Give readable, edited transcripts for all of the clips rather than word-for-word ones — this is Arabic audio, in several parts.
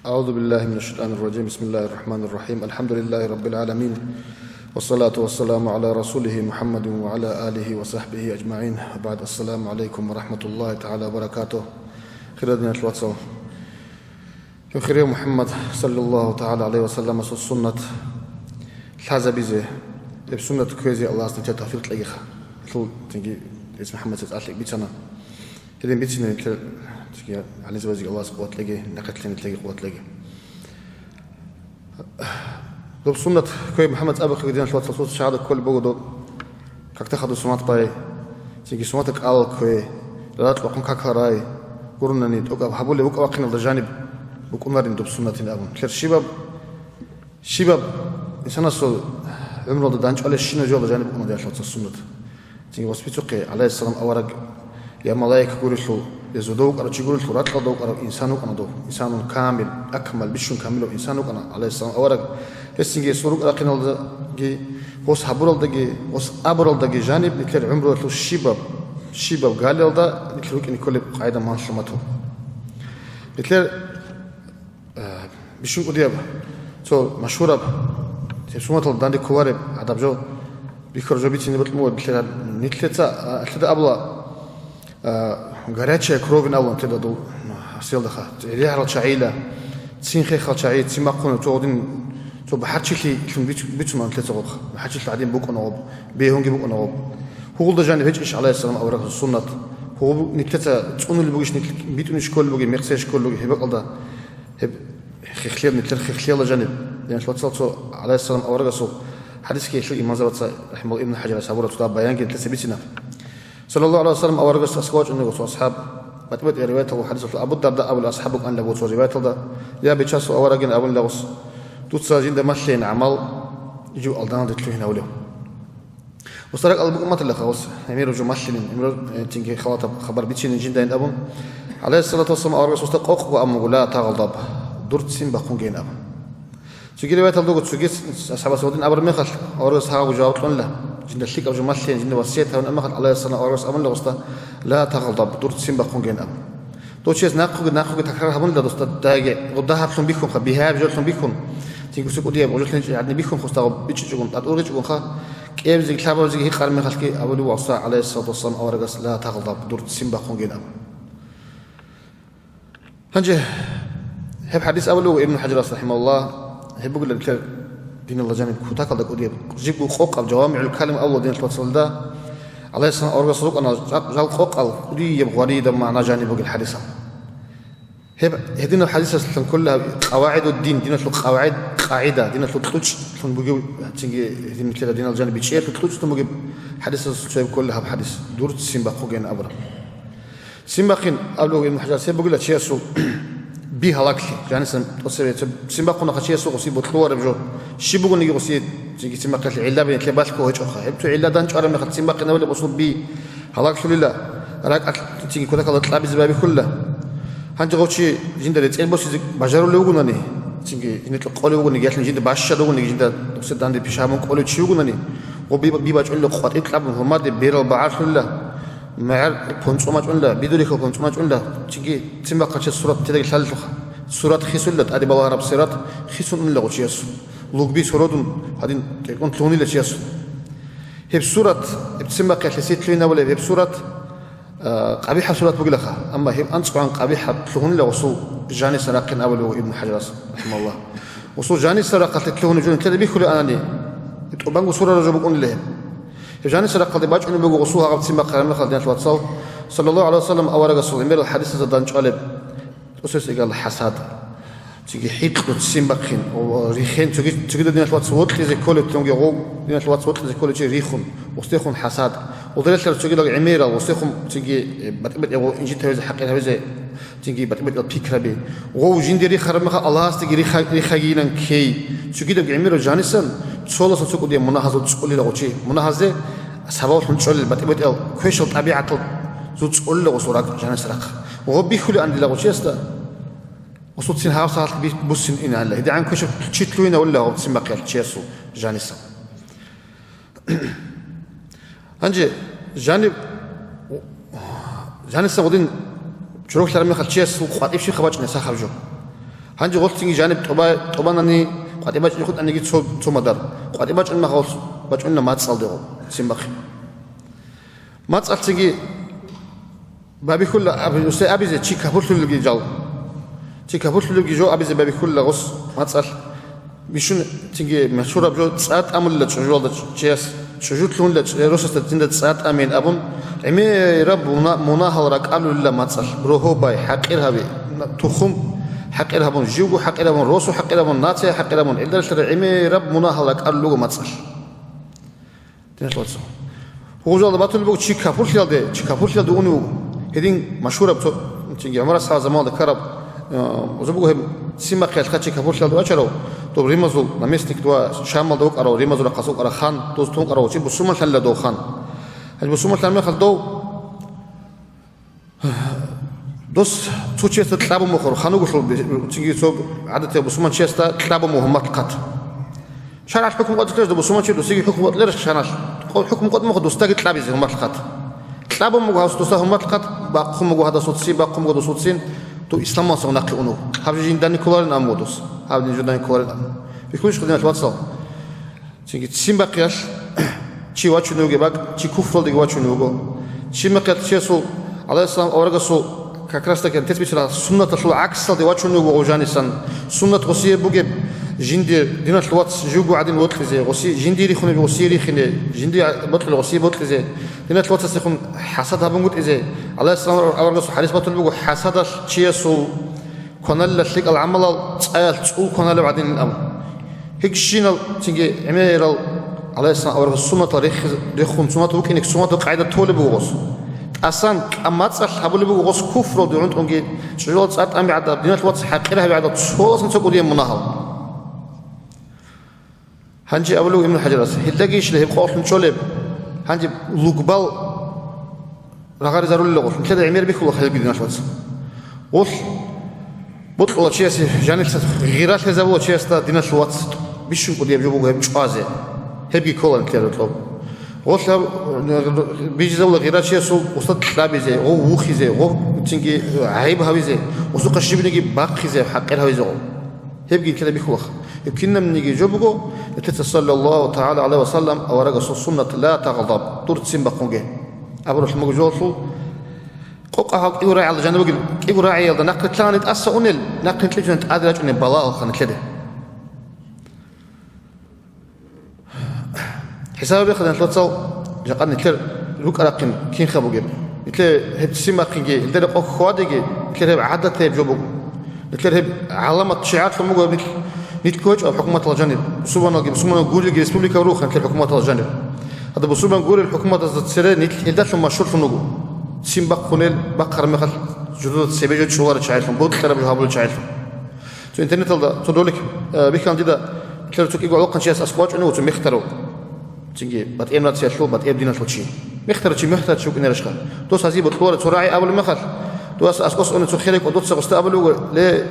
أعوذ بالله من الشيطان الرجيم. بسم الله الرحمن الرحيم. الحمد لله رب العالمين، والصلاة والسلام على رسوله محمد وعلى آله وصحبه أجمعين. بعد السلام عليكم ورحمة الله تعالى وبركاته. خيرنا الواتساب خير محمد صلى الله تعالى عليه وسلم السنة الحزبيزة السنة كويزي الله استنجا توفيق ليخ كل تنجي اسم محمد تتعلق بيتنا كده بيتنا تجي على زواج الله سقوط لقي نقتلين تلاقي قوت لقي لو سنة كوي محمد أبو خدينا شوات صوت شهادة كل بودو كك تاخذ سمات باي تيجي سماتك على كوي لا تلقون كاكراي قرنا نيت أوك حبولي أوك واقين الجانب بكون مرين دوب سنة أبو كير شباب إنسان أصل عمره دانش على الشين جوا الجانب بكون مرين شوات السنة تيجي وسبيتوكي عليه السلام أورق يا ملاك قولوا يزودوك على تقول له راتلا دوك على إنسانك أنا دوك إنسان كامل أكمل بيشون كامل إنسانك أنا عليه السلام أورق هسينجي سروق على قنال دقي وس حبرال دقي وس أبرال دقي جانب نكر عمره له شباب قال ده نكروك إن كل قاعدة ما شمته نكر بيشون قديم تو مشهورة تسمعت الدندي كوارب عدب جو بيخرجوا بيتني بتلمود نكلتا كده أبلا горячая кровь на лом тогда до силдаха ряхал чаила цинхал чаи цимакуна тоодин то бахачили tum битуман тлетсог бахачил адин буконоб бехонги буконоб хугулда жани веч алейхи салам аврах суннат хугу никлета цунул бугиш ник битун школ буги мерсеш школ буги хебалда хеб хихлер никлер хихлер жани يعني شلون عليه السلام аврах су حديث كي شو إمام زبط رحمه الله ابن حجر سابورة تطاب بيان كي تسبيتنا صلى الله عليه وسلم أورج أسقاط إنه وأصحاب متبت روايته حديث أبو الدرداء أو الأصحاب أن لبوت روايته ده يا بيتشاس أورج أبو لغوس توتساجين ده مشين عمل يجوا ألدان دتلو هنا وله وصارك أبو ما تلا خلاص يميروا جو مشين يميروا تيجي خبر بيتشين جين ده أبو عليه الصلاة والسلام أورج واستقاق وأمر لا تغضب درت سين بقون جين أبو تيجي روايته لغوت تيجي أصحاب السودين أبر مخل أورج صحاب وجاوت لهم له جند الشيك أو جمالين جند وصيتها ونأمخ عليه الصلاة والسلام أمن لغستا لا تغضب دور تسين بقون جين أم تو شيء ناقو تكرار همون لدوستا داعي غدها بسون بيكم خبيها بجلسون بيكم تيجي سوق دياب وجلسين عندنا بيكم خستاو بيتشجون تقول جون خا كيف زي كلابه زي هي قال من خلكي أولي وصى عليه الصلاة والسلام أورجس لا تغضب دور تسين بقون جين أم هنجي هب حديث أولو ابن حجر رحمه الله هب بقول لك دين الله جانب كوتاك الله قديم جيبوا خوق الجوامع الكلام الله دين الوصل ده عليه السلام أورجس سوق أنا جال خوق القديم غريب معنا جانب الحديث هدينا الحديث كلها قواعد الدين دين قواعد قاعدة دين تلوش بيجوا تيجي دين كذا دين الجانب بيشير تلوش تمجيب حديث الشيء كلها بحديث دور سيمبا خوجين أبرا سيمباقين قبله من حجر سيمبا بقول لك شيء سو بيها لاكلي يعني سيمبا قلنا خشية سوق سيبو تلوار بجو شيبو نيجي قصيد تيجي سيمبا قتل علا بين كلبات كوهج أخا هبتو علا دانش أرمي خد سيمبا قلنا ولا بصوب بي هلاك لله راك تيجي كذا كذا طلع بزبابي كله هنجي قوتشي جند اللي بس بجارو لوجوناني تيجي نطلق قولي وجوني جالس جند باش لوجوني جند وسد عندي بيشامون قولي تشي وجوناني وبي باجول له قوات يطلع من هم ده بيرل بعار كله معر بونسومات ولا بدوري خو بونسومات ولا تيجي سيمبا قتش الصورة تدري خلفها صورة خيسولت أدي بواه رب صورة خيسون من لغة شيء لوج بي صورون هادين تكون تلوني لشيء هي بصورة بتسمى كالسيت لينا ولا هي بصورة قبيحة صورة بقولها أما هي أنت عن قبيحة تلون لوصو جاني سراقين أول ابن حجر رحمه الله وصو جاني سراقة تلون جون كذا بيخلي أناني تبانغو صورة رجع بقول لهم جاني سراقة باج إنه بيجو وصوها قبل تسمى كلام خالدين الواتساب صلى الله عليه وسلم أورج الصلاة مير الحديث زدان قالب أساس إقال حساد تيجي حيط تسمبخين أو ريخين تيجي دينا الواتس وطلي زي كله تونجي غو دينا الواتس وطلي زي كله تيجي ريخون وستيخون حساد وضرت له تيجي لقى عميرة وستيخون تيجي بتبت يغو إنجي تهوز حقيقة هوزة تيجي بتبت البيكرة بي غو جندي ريخ رمخا الله تيجي ريخ جينا كي تيجي لقى عميرة جانسن تصول سوق دي مناهزة تقول له شيء مناهزة سبب تقول بتبت ال كويش الطبيعة تقول له صورة جانس رق وهو بيخلي عند له شيء است وصوت سين هاوس بوسين إن الله إذا عن كويش تشتلوين ولا هو تسمى قال شيء جانسا هنجي جانسا ودين شروح لرمي خل شيء وقات إيش خباج نسخ خرجوا هنجي غلطين جانب طبعا أني قد يبقى يخد أني جيت سو مدار قد يبقى إن ما خلص بقى ما تصل ده سيمبخ ما تصل تيجي بابي كل أبي زي شيء كابوس اللي جاو شيء كابوس اللي جو أبي زي بابي كل غص ما تصل بيشون تيجي مشهورة بجو ساعات أمل لا تشجوا لا تشيس شجوت لون لا روسة تندت ساعات أمين أبون عمي رب مناهل رك قالوا لا ما تصل بروحه باي حقيرها بي تخم حقيرها بون جيوجو حقيرها بون روسو حقيرها بون ناتيا حقيرها بون إلا ترى عمي رب مناهل رك قالوا ما تصل تنشلت هو جال باتل بقول شيء كابوس يالده شيء كابوس يالده أنو هذين مشهورة بتو تيجي عمره ساعة زمان ذكرب وزبوه سيما خيال خاتشي كابوس يالده أشرو تو ريمازول نمسنك دوا شامل دوك أرو ريمازول قاسوك أرو خان دوستون أرو شيء بسومن خلا دو خان هل بسومن خلا خل دو دوس توشي تطلب مخور خانو قصول تيجي صوب عادة بسومن شيء است تطلب مهمات قط شرع الحكم قد تلاش بسومن شيء دوسيجي حكم قد ليش شناش الحكم قد مخ دوستاجي تطلب زي مهمات قط تطلب مخ دوستا مهمات قط باقوم مخ هذا صوت سين باقوم مخ صوت سين تو إسلام ما سونا كأنه هابجين داني كولارن أمودوس هابجين جداني كولارن بيكونش خدنا الواتساب تيجي تسيم بقياش شيء واتشو نوجي باك شيء كفر دي واتشو نوجو شيء ما كات شيء سو على السلام أورجا سو كاكراستا كان تثبت على سنة تلو عكس دي واتشو نوجو وجاني سن سنة غسية بوجي جندي دينا الواتس جوجو عادين واتل زي غسي جندي ريخوني غسي ريخني جندي بطل غسي بطل زي دينا الواتس يكون حسد هبنقول إزاي على السلام أورجا سو حديث بطل بوجو حسد شيء سو كونال لشيك العمل تسأل تقول كونال بعدين الأمر هيك شينال تيجي عميرال على السلام أورجا السنة تاريخ ريخون سنة وكينك سنة قاعدة تولي بوغوس أصلاً أما تصل حبل بوغوس كفر ودعون تونجي شجول ساعات أمي عدا دينا الواتس حقيرها بعدا تصوص نتقول يوم مناهل هنجي أولو ابن الحجر هلاقيش له قاص نشولب هنجي لوكبال رغار زارول لغوس مثل عمير بيخلق هذا دينا الواتس وص بطل شيء جانب غيرات هزبوا شيء است دينا الواتس بيشون قدي بيجيبوا هم شقازة هبي كولن كذا طلب وصل بيجي زول غيرات شيء سو وصلت خلابي زي أو وخي زي أو تيجي عيب هاوي زي وسوق الشيب نيجي باقي زي حقير هاوي زي هبي كذا بيخلق يمكننا من نيجي جوبجو صلى الله تعالى عليه وسلم أو رجع السنة لا تغضب تورت سين بقونجه أبروح الموجود قوقها يوراعي على جنبه يوراعي على نقل ثاني تأسى أنيل نقل تلجنة أدرج أن بلاء خان كده حسابه بيخدم ثلاثة جاكن نتلر لوك أراكن كين خبوجي نتلر هب سيما كينجي نتلر قو خوادجي نتلر عادة تيب جوبو نتلر هب علامة شعار خموجو نتل كوج أو حكومة الجانب سبحان الله سبحان الله جوري ريسبوبليكا روح نتلر حكومة الجانب هذا بسبحان جوري الحكومة الزتسرة نتل هداش مشهور فنوجو سيم بقونيل بقر مخل جدود سبيجة شوار شايفهم بود خرب جهابول شايفهم تو إنترنت هذا تدولك بيكان ديدا كلر توك يقول قن شيء أسقاط إنه تو مختارو تيجي بتأمن تسيشلو بتأمن دينا شلوشي مختار شيء مختار شو كنا رشقة دوس هذي بتطور تراعي أول مخل دوس أسقاط إنه تخيلك ودوس استقبلوا ل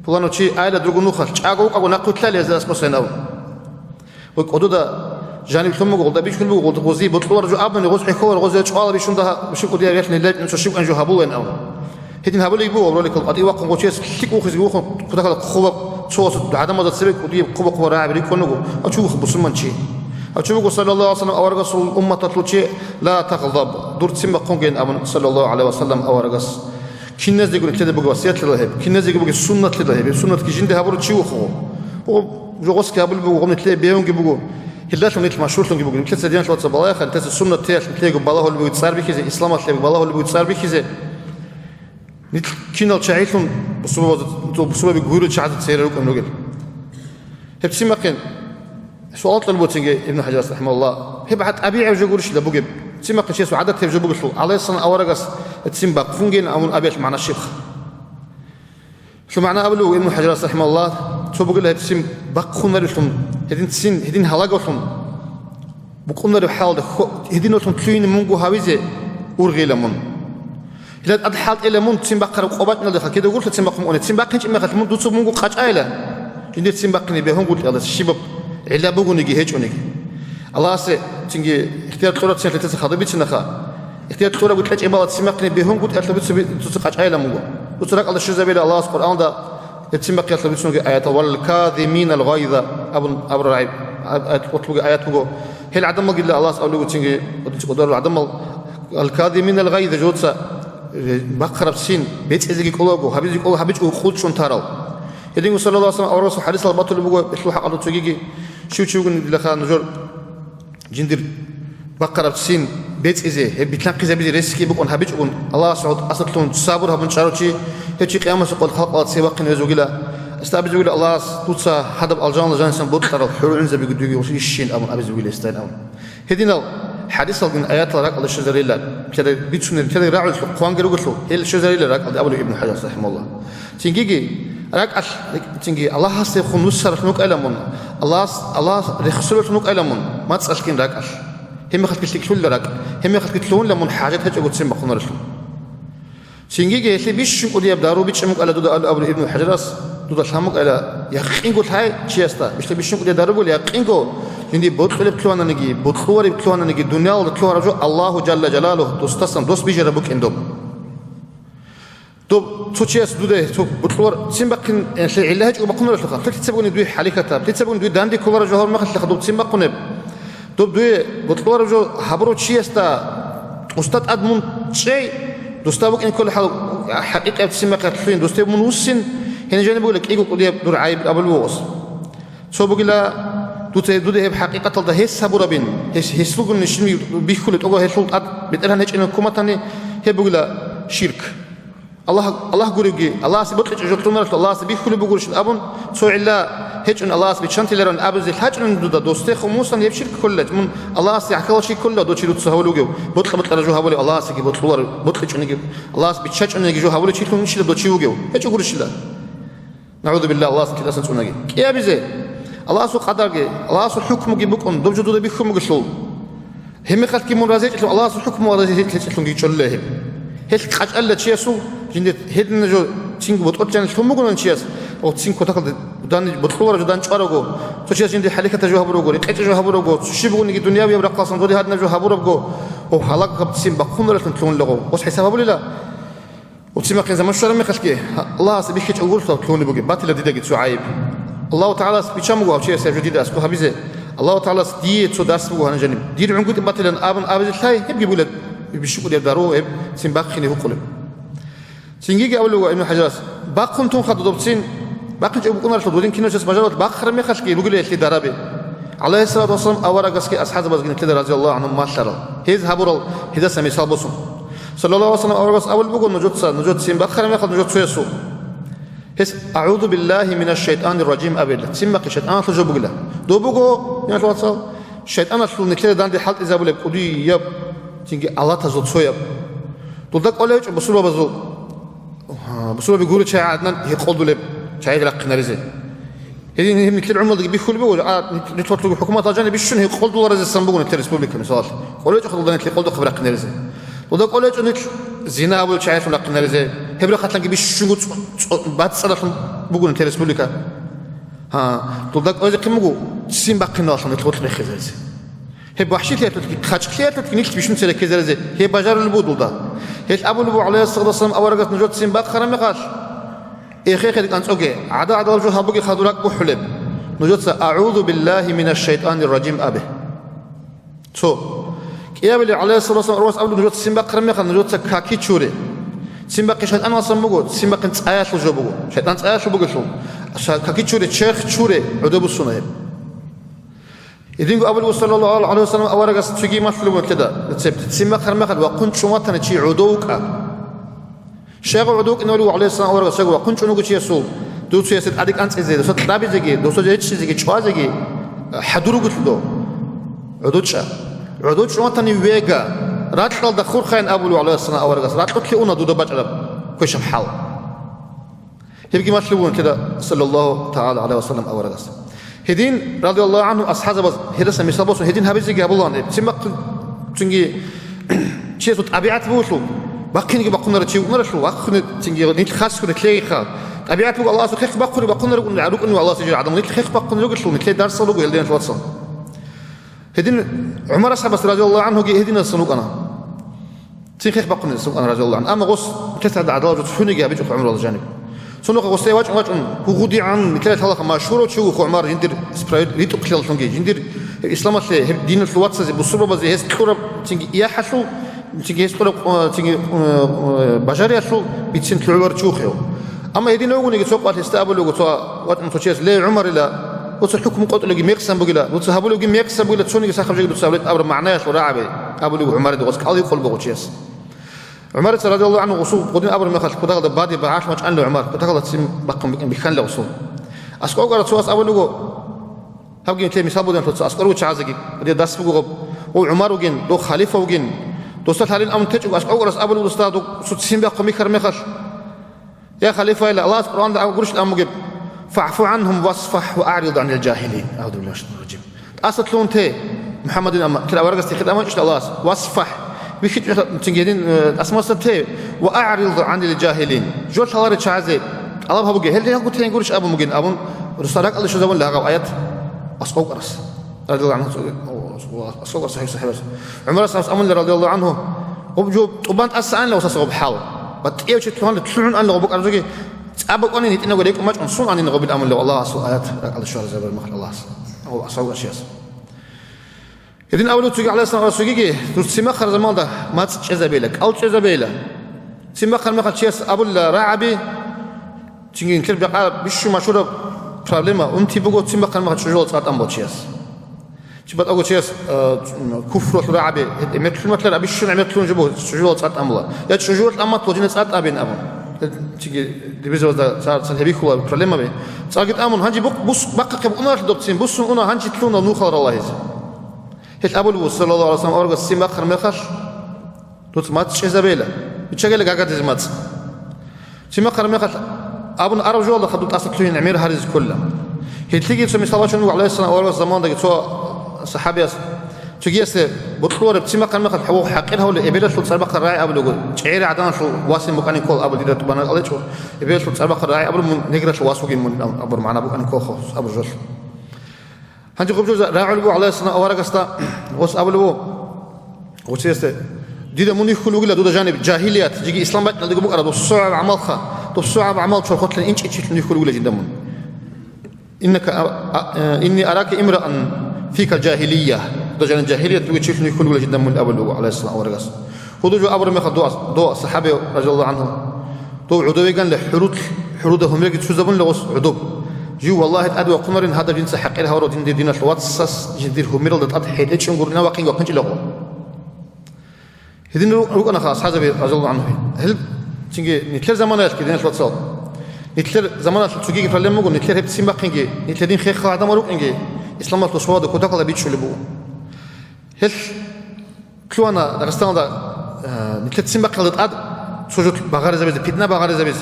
فلانو شيء عائلة درجو نخل أو نقول ثلاثة هذا أسقاط هنا وقدودا جانب ثم قلت بيش كل قلت غزي بطلور جو أبن غز حكور غز يشقال بيشون ده بشوف قديا يحن الليل إنه شو أنجو هبولين أو هدين هبول يبوا ولا لك القديم وقت قوتشيس كيك وخز يوخن كذا كذا خوب شو عدم هذا السبب قديم قوة قوة راعي بريك كنوجو أشوف بسمان شيء أشوف صلى الله عليه وسلم أو رجس الأمة تطلع لا تغضب دور تسمى قنجين أمن صلى الله عليه وسلم أو رجس كل الناس يقولون كذا بقى وصيات للهب كل الناس يقولون سنة للهب سنة كجين ده هبول شيء وخو وجو غس كابل بقى وقوم نتلاقي بيهم جبقوا هلاش نيت مشهور تنجي بقول مثل سديان شوات صبايا خل تس السنة تياش تلاقي بالله اللي بيتصار بيه كذا إسلام تلاقي بالله اللي بيتصار بيه كذا نيت كينال شعيتهم بسبب بيقولوا شعات تسير لكم نقول هبسي مكان سؤال طلبوا تنجي ابن حجر رحمه الله هبعت أبيع وجوجورش لبوجب تسمى مكان شيء سعادة تبجو بقول على السنة أورجس تسمى بقفونجين أو أبيع معنا الشيخ شو معنى أبلو ابن حجر رحمه الله شو بقول له تسمى بقفون مريشون هدين هلاقهم بقوم نرى حال ده هدين وتم تلين منجو هاويزة أورغي لمن إذا أدحال إلى من تسمى بقرة وقبضنا ده كده قلت تسمى بقوم أنا تسمى بقينش إما خد من دوت منجو قاش عائلة جندي تسمى بقيني بهم قلت الله الشباب علا بقول نجي هيج ونجي الله سه تيجي اختيار طلعت سنة تسخ خاطبي سنخا اختيار طلعت قلت لك إما تسمى بقيني بهم قلت أنت بتسوي قاش عائلة منجو وترك الله شو زبير الله سبحانه ده يتسم بقي يطلب يسونك آيات والكاظمين الغيظ أبو رعيب أطلب آيات بقو هل عدم قل الله أقول تنجي قدر عدم الكاظمين الغيظ جوتسا بقرب سين بيت إزيك قلوبه هبيج خود شون تارال يدين صلى الله عليه وسلم أورس حديث البطل بقو بيحلو حق الله تجيجي شو لخا نجور جندر بقرب سين بيت إزي بيتلاقي زي ريسكي بقون هبيج الله سعود أصلتون صابر هبن شاروتي هيك قيامة سقول خلق سباق نزوجلا استابج ولا الله توتسا حدب الجان جانسن بطل الحلول زي بيقولوا وش الشين أمر أبي زوجلا استين أمر هدينا حديث من آيات راق الله الشجريلا كذا بيتشون كذا راعي القوان قالوا قلتوا هي الشجريلا راق أبو ابن حجر رحمه الله تنجي راق تنجي الله هسه نصر نوك ألمون الله رخصلت نوك ألمون ما تسألكين راق هم خلك تكتلون راق هم خلك تكتلون لمن حاجات هج أقول تسمع خنور رسول سينجي اللي بيش يقول يبدارو بيش مك على دودا أبو ابن حجر دودا شامك على يقين قلت هاي شيء بيش بيش يقول يدارو بقول يقين قول عندي بطل بتلوانا نجي بطل بتلوانا نجي الدنيا وبتلوانا رجو الله جل جلاله دوستاسن دوست بيجربك عندهم دوب توشياس دوده تو بطل سيمبقين يعني العلاج وبقونا للخا تكتسبون دوي حالكتا تكتسبون دوي داندي كبار جوهر ما خلت خدوب سيمبقون دوب دوي بطل رجو حبرو شياستا أستاذ أدمون شيء دوستابك إن كل حقيقة سيمبقين تلين دوستاب من وسن هنا جاني بقول لك إيجو قضية دور عيب أبو الووس سو بقول دوده بحقيقة الله هيس سبورة بين هيس لقون نشمي بيخلط أوه هيس لقط بترها نج إنه كومتاني هي بقول شرك الله قولي الله سبتلج جوتنا الله سبيخلي بقولش أبون سوء الله هيج إن الله سبيشانتي لرن أبو زي الحاج إن دودا دوستي خموسا يبشرك كله من الله سيحكي شيء كله دوتشي دوت سهولو جو بطل جو هولي الله سكي بطلج إنه الله سبيشج إنه جو هولي شيء كله نشيل دوتشي وجو هيج يقولش الله نعوذ بالله الله سكي أصلا سوناجي يا بيزي الله سو قدرك الله سو حكمه بكون دوب جدود بيحكمه شلون هم خلت كي مرازج الله سو حكمه ورازج شلون يشله هل قاش الله تشيسو جند هدنا جو تينغ بتقطن شلون مقولن تشيس او تينغ كتاك دان بتخور جو دان چارغو تشيس جند حركه جو هبرغو قيت جو هبرغو شيبغو ني دنيا بي برقصن دودي هدنا جو هبرغو او حلق قبتسين بقوم لتن تلون لغو وس حساب لله وتسمع كان زمان شرم خلكي الله سبيك تقول تلون بوغي باتل ديدك تو عيب الله تعالى بيشامو او شيء جديد اسكو حبيزه الله تعالى دي تو درس بو هنا جانب دي عنقود باتلن ابن ابز الحي يبقى بولد بيشكو يدارو اب سين باخني هو قلب سينجي اولو ابن حجاز باقون تون خدو دوبسين باقي جو كنا تدودين كينو جس مجالات باخر مي خشكي بيقول لي درابي عليه الصلاه والسلام اورغسكي اصحاب بزغن كده رضي الله عنهم ما شاء الله هيز هبرل هذا سمي صالبوسون صلى الله عليه وسلم اورغس اول بيقول نجوت سين باخر مي خد نجوت سويسو هس أعوذ بالله من الشيطان الرجيم أبدا سمك الشيطان تجو بقوله دو بقو يعني توصل الشيطان أصل نكله داندي حالت إذا بقول قدي يب تيجي الله تزود سويب تودك أولئك بسولة بسولة بيقولوا شيء عدنا يقولوا له شيء لك نرزه هذه هم نكله عمل دقي بيخول بقول نتوتر حكومة تجاني بيشون يقولوا ورز السنبوغ نكله ريسبوبليكا مثال أولئك يقولوا نكله يقولوا خبرك نرزه تودك أولئك نكله زنا أول شيء لك نرزه هبلا خاتلان كبيش شنو بعد صلاة بقول نتيرس بوليكا ها تودك أوزي كمجو سين باقينا أصلا نتلوت نخزرز هي بوحشي تياتو خاتش تياتو كنيش بيشون سير كزرز هي بجار البودو دا هي أبو لبو عليه الصلاة والسلام أورجت نجوت سين باق خرم قاش إخي خدك أنت أوكي عدا الجو هبوكي خدولك بحلب نجوت أعوذ بالله من الشيطان الرجيم أبه so كيابلي عليه الصلاة والسلام أروس أبو نجوت سين باق خرم قاش نجوت كاكي تشوري سيمبقي شيطان أصلا بقول سيمبقي نتعايش وجو بقول شيطان نتعايش بقول شو كاكي تشوري شيخ تشوري عدو بالسنة إذن أبو صلى الله عليه وسلم أورجس تجي ما فلو كده سيمبقي خرمخد وقنت شو ما تنتشي عدوك شيخ عدوك إنه لو عليه السلام أورجس شيخ وقنت شو نقول شيء سو دو شيء سد أديك أنت إزاي دوسات رابي زكي دوسات جيتش زكي شوا زكي حدرو قلت له عدوش شو ما تني ويجا راتل دخور خين أبو عليه السلام أورجس راتل كليونا دودا بجرب كويش محل يبقى ما تلون كده صلى الله تعالى عليه وسلم أورجس هدين رضي الله عنه أصحاب بس هذا مثال بس هدين هبيزي قبل الله سمع تنجي شيء صوت أبيعت بوشلو باقي نجي بقول نرتشي ونرشلو باقي تنجي نيت خاص كده تلاقي خا أبيعت بقول الله سخيخ باقي نرقول نعرق إنه الله سجل عدم نيت خيخ باقي نرقول شلو نتلاقي درس لوجو يلدين توصل هدين عمر أصحاب رضي الله عنه هدين الصنوق أنا تخيخ باقي الصنوق أنا رضي الله عنه أما غص كسر عدالة فني جابت عمر الله جانب سونو قوستي واج بوغودي عن مثل ثلاثة مشهور شو خو عمر يندر ريتو خلال تونجي يندر إسلام الله دين الفلوات زي بصورة بزي هست كورة تيجي يا حشو تيجي هست كورة تيجي بجاري حشو بيتسين كلور شوخيو أما يدين لو نيجي سوق هستقبل لو توا وقت متوشيس ليه عمر لا وتحكم قط لو ميقسم بقلا وتهبلو جي ميقسم بقلا تشوني ساخف جي تسابلت أبر معناه شو راعبي أبلو عمر دو قصك علي قلب بقوشيس عمر رضي الله عنه وصول قدين أبر مخل كده غدا بادي بعاش ما تقول له عمر كده غدا تسم بقم بيخان له وصول أسقط قرأت سواس أبلو هبجي تلي مثال بدن تلص أسقط وتشعزقي بدي داس بقول وعمر وجين دو خليفة وجين دوستات هالين أمن تج وأسقط قرأت أبلو دوستات دو ستسيم بقم ميخر مخش يا خليفة إلا الله القرآن ده قرش الأمر جب فاعفو عنهم واصفح وأعرض عن الجاهلين أعوذ بالله من الشيطان الرجيم أصل لون تي محمد أما ترى ورقة استخدام إيش الله واصفح بيخيط تنجدين أسماء ستة وأعرض عن الجاهلين جول ثوار الشعزي الله بهوجي هل يقول تين قرش أبو مجين أبو رسالك الله شو زمان لها آيات أسقط قرص رضي الله عنه أسقط صحيح عمر أمن رضي الله عنه وبجوب وبنت أسأل لو سأصوب حال بتأيش تلون تلون أن لغبك أرجوك أبو أني نتنا وليك ما تنصون أني نغبي الأمر لو الله أسوء آيات على الشهر زي بالمخل الله أو أسوء أشياء يدين أولو تيجي على السلام رسولي تسمخر زمان ده ما تجذبيلك أو تجذبيله تسمخر ما خدش أبو الرعبي تيجي نكر بقى بيشو مشهور проблема أنت بقول تسمخر ما خدش جول صارت أم بتشيس تبغى أقول شيس كفر الرعبي مثل أبي شو نعمل جبوه جول صارت أم الله يا جول أما توجين صارت أبين أبو تيجي دبيزو ده صار هبي خلا problema به صارت أمون هنجي بص بقى كبقنا دوبتين بص أنا هنجي تلون نوخر الله يزي هل أبو صلى الله عليه وسلم أرجع السيم آخر مخش دوت مات شيء زبالة بتشغل قاعد زمات سيم آخر مخش أبو العرب جوا الله خدوا أصل تلين عمير هارز كله هل تيجي تسمي صلى الله عليه وسلم أول زمان ده جتوا صحابي تيجي بطلور بسيم آخر مخش حوق حقيرها ولا إبلة شو صار بقى راعي أبو لقول شعير عدنا شو واسم مكان يقول أبو دير تبان الله شو إبلة شو صار بقى راعي أبو من نقرأ شو واسوقين من أبو معنا أبو أنا كوخ أبو جل هنجي قبل جزء راعي البو عليه السلام أورق استا وس أبو البو وسيست ديدا مني خلوق لا دودا جانب جاهليات جيجي إسلام بات نلقى بقرة دو صعب عمل خا دو صعب عمل شو خطلن إنش إنش مني خلوق لا جدا من إنك إني أراك امرأ فيك جاهلية دو جانب جاهلية تقول شيء مني خلوق لا جدا من أبو البو عليه السلام أورق اس هو جو أبو رمي خدوا دو صحابي رضي الله عنهم دو عدوي كان لحرودهم يجي شو زبون لغوص عدو جو والله الأدوى قمر هذا جنس حقيرها ورا دين الواتساس جدير همير اللي تأضح هيدش ينقرنا واقين وقنج لغو هذين روك أنا خلاص حسب رضي الله عنه هل تيجي نتلر زمانات كده الواتساب نتلر زمانات تيجي فلان مقول نتلر هبت سيم باقينجي نتلرين خير خادم وروك إنجي إسلام الله تسواد كودك الله بيتشو لبو هل كلو أنا دغستان دا نتلر سيم باقي اللي تأض سوجت بغار زبيز بيتنا بغار زبيز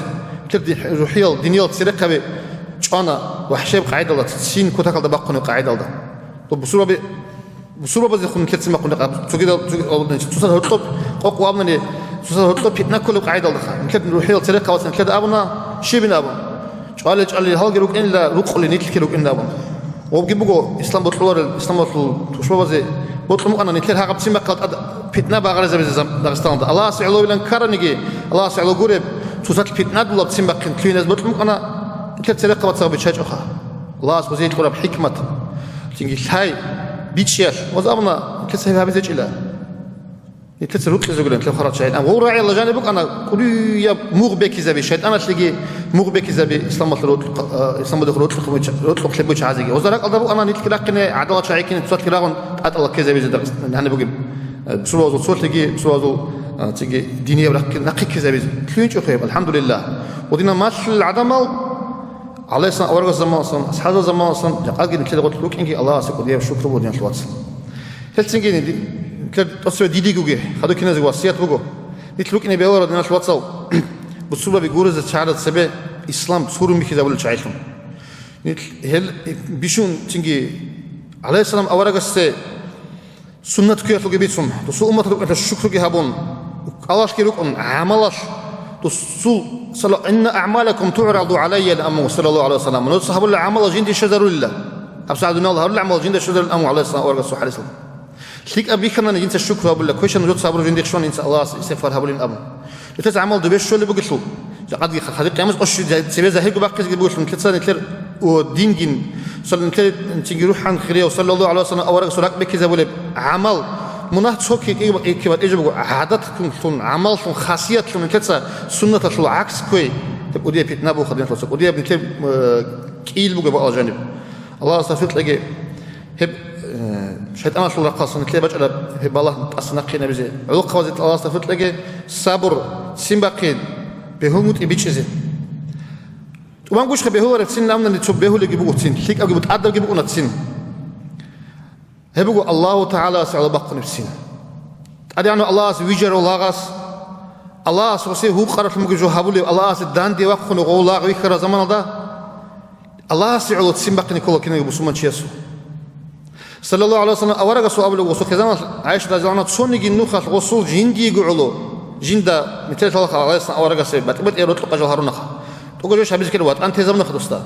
نتلر روحيال دينيال تسيرك كبي أنا وحشيب قاعد الله تسين كتاك الله بقون قاعد الله طب بصورة بس يكون كتير ما كنا تجد توصل هالطب قوة أمني توصل هالطب بيتنا كله قاعد الله نكتب نروح له تريقة وصل نكتب أبونا شيء بنا أبونا قال لي هالجي روك إن لا روك اللي نيتل كروك إن أبونا وبجي بقول إسلام بطلور الإسلام بطل توشوا بس بطل أنا نتلها قبل سيم قد بيتنا بعرض زي داغستان الله سعلو بلن كرنيجي الله سعلو قريب توصل بيتنا دولة بسيم بقى كلينز بطل أنا كنت سرقة وتصاب بتشاج أخا الله سبحانه وتعالى بحكمة تيجي هاي بيتشيل وزامنا كنت سهيها بزيج إله كنت سرقة زوجين كلام خرج شيء أنا وراعي الله جانبك أنا كل يا مغبك زبي شيء أنا تلاقي مغبك زبي إسلام مطلوب إسلام بدخل روت خلبوش عازقي وزارك الله أنا نيت كلا كنا عدالة شيء كنا تصوت كلا عن الله كزبي زد هنا بقول بسوا صوت تلاقي بسوا تلاقي دينية ولا نقي كزبي كلين شو خيب الحمد لله ودينا ماش العدم عليه السلام أورق الزمان أصلا أصحاب الزمان أصلا قال قلنا كذا قلت لك إنك الله سيقول يا شكر ودينا الواتس هل تنجيني كذا أسوأ ديدي جوجي هذا كنا زي وصيات بقول قلت لك إني بيورا دينا الواتس بصورة بيجورز الشعار السبع إسلام صورة مكذا ولا شعيرهم هل بيشون تنجي عليه السلام أورق السبع سنة كيف تلقي بيتهم تصو أمة تلقي الشكر جهابون الله شكرك عملاش تصو صلى إن أعمالكم تعرض علي الأمر صلى الله عليه وسلم نصحب الله عمل جندي شجر الله أبسعدنا الله هؤلاء عمل جندي شجر الأمر عليه الصلاة والسلام عليه السلام ليك أبي كنا نجنس الشكر أقول لك كويش نجود صبر جندي شون إنسان الله يسافر هؤلاء الأمر لتز عمل دبيش شو اللي بقول قد خلي قيامس قش سبي زهيق باقي يقول نتلص نتلر ودينجين صلى نتلر نتيجي روح عن خيريه وصلى الله عليه وسلم أورق سراق بكذا ولا عمل مناهج سوق كيف يجب عاداتكم ثم عملكم خاصيتكم نتلص سنة العكس كوي تبقى دي بيتنا بو خدين فلوسك ودي بنتلر كيل بقى بقى جانب الله استغفر لك هب شهد أنا شو رقص نتلي بجأ هب الله أصلا قينا بزي عدو قوازي الله استغفر لك صبر سيمبقين بهموت إبيتشزي وما نقولش خبيه رتسين نامنا نتشبهه اللي جيبوه تسين ليك أو جيبوه تعدل جيبوه نتسين هبقوا الله تعالى سعى بقى نفسين أدي عنه الله سويجر الله غاس الله سوسي هو قرر مجو هابولي الله سدان دي وقفنا غولا غيخر زمان ده الله سعى تسين بقى نقول كنا يبصوا من شيء صلى الله عليه وسلم أورق سؤال الوصول خزانة عائشة رضي الله عنها تصوني جنوخ الوصول جندي يقولوا جندا مثل الله عليه وسلم أورق سيد بتبت إيروت لقى جوهرنا تقول جوش حبيز كده وقت أنت زمنا خدستا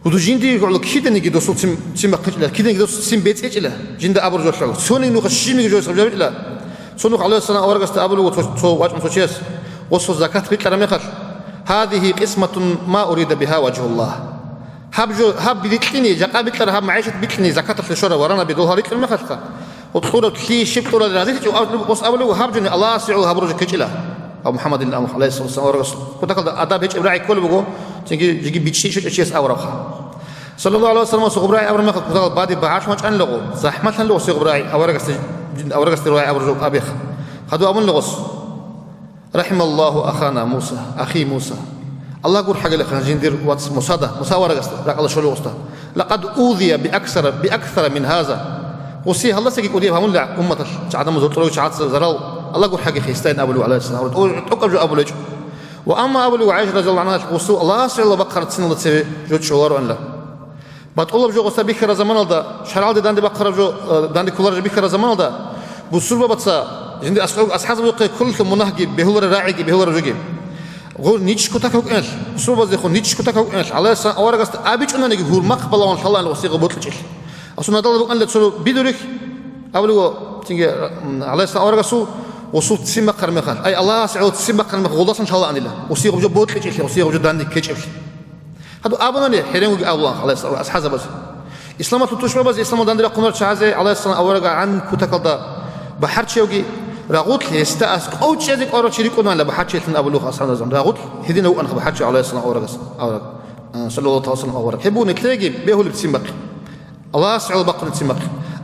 ودو جندي يقولوا كده نيجي دوسول تيم بقيت له كده نيجي دوسول تيم بيت إيش له جندا أبرز وشلون تصوني نوخ الشيء نيجي جوش خبيز له صنوخ عليه السلام أورق استقبلوا وتواجه متوشيس وصل زكاة بيت لرمي خش هذه قسمة ما أريد بها وجه الله هاب بيتلني جاء بيتلر هاب معيشة بيتلني زكاة الشورى ورانا بدوها ريت المخلقة وطولة كلي شيب طولة الرازية وقص أولو هاب جني الله سعوا هاب رجع كجلا أو محمد الله عليه الصلاة والسلام ورسول كنت أقول أداب هيك إبراهيم كل بقول تيجي بيتشي شو أشياء أورقها صلى الله عليه وسلم وسوق إبراهيم أبرم كنت أقول بعد بعاش ما كان لغو زحمة لغو سوق إبراهيم أورق استروي أبرز أبيخ هذا أمن لغوس رحم الله أخانا موسى أخي موسى الله يقول حاجة لك جندير واتس مساورة قصة لك الله شلو قصة لقد أوذي بأكثر من هذا وسيه الله سيجي أوديه همون لع أمته عدم زرطلو شعات زرال الله يقول حاجة خيستين أبو عليه السلام أقول أبو لج وأما أبو عائشة رضي الله عنها وصو الله سير الله بقرة سنة الله تسوي جود شوار ولا بتقول بجو قصة بكرة زمان الله شرال دي داندي بقرة جو داندي كولار بكرة زمان الله بوصول ببتصا جندي أصحاب بيقول كل منهجي بهولر راعي بهولر رجيم غور نيتش كتاك هو إنش سو بس يخون نيتش كتاك هو إنش على أساس أورق است أبيش أنا نيجي هور مقبل وان الله الوصية بطلتش أصلا هذا اللي بقول لك سو بدورك أولو تيجي على أساس أورق سو وصول تسمى قرمي خال أي الله سعود تسمى قرمي غلطة إن شاء الله عن الله وصية بجو بطلتش وصية بجو داني كيتش هذا أبونا ليه حريم وجه الله على أساس أصحاب بس إسلام تطوش بس إسلام داندرا قمر شعزة على أساس أورق عن كتاك هذا بحرش يوجي راغوت يستأس أو شيء أو شريكنا لا بحاجة لنا أبو لوخ أصلا زمان راغوت هدينا وأنا بحاجة عليه الصلاة أورغس صلى الله عليه وسلم أورغ هبون نتلاقي بيهول بتسمق الله سعود بقى نتسمق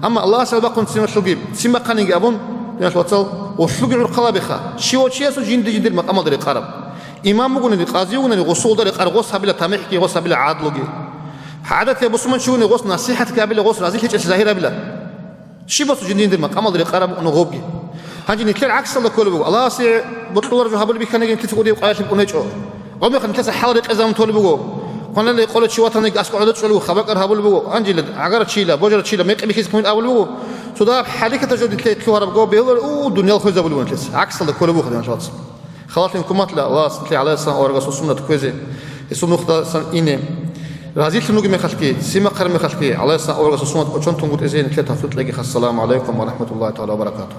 أما الله سعود بقى نتسمق شوقي تسمق نيجي أبون يا شو وصل وشوقي عرقلا بخا شو سو جند المقام ده القرب إمام بقول إن القاضي يقول إن غسول ده القرب غص هبلا تمحكي غص هبلا عادلوجي حدث يا بسمن شو غص نصيحة كابلا غص رازيل هيك ظاهرة بلا شو بس جند المقام ده القرب ونغوبي هاجي نتكلم عكس الله كله بقول الله سي بطلور جو هبل بيكنا نجي تقولي قايش بقونيجو قوم يخن كذا حاول إذا متولي بقول قلنا اللي يقول شو وطني أسكو عدد شلو خبر هبل بقول أنجي لد عقارة شيلا بوجرة شيلا ما يقبل كيس كمان أول بقول سودا حالك تجد تلاقي كوهر بقول بيقول أوه الدنيا الخوزة بقول كيس عكس الله كله بقول يعني شاطر خلاص إنكم مطلع الله تلاقي على السنة أورجس وسنة كويزة السنة نقطة سن إني رازيل تنوجي مخلكي سيما قرم مخلكي على السنة أورجس وسنة وشون تنقول إزاي نتلاقي تفوت تلاقي السلام عليكم ورحمة الله تعالى وبركاته.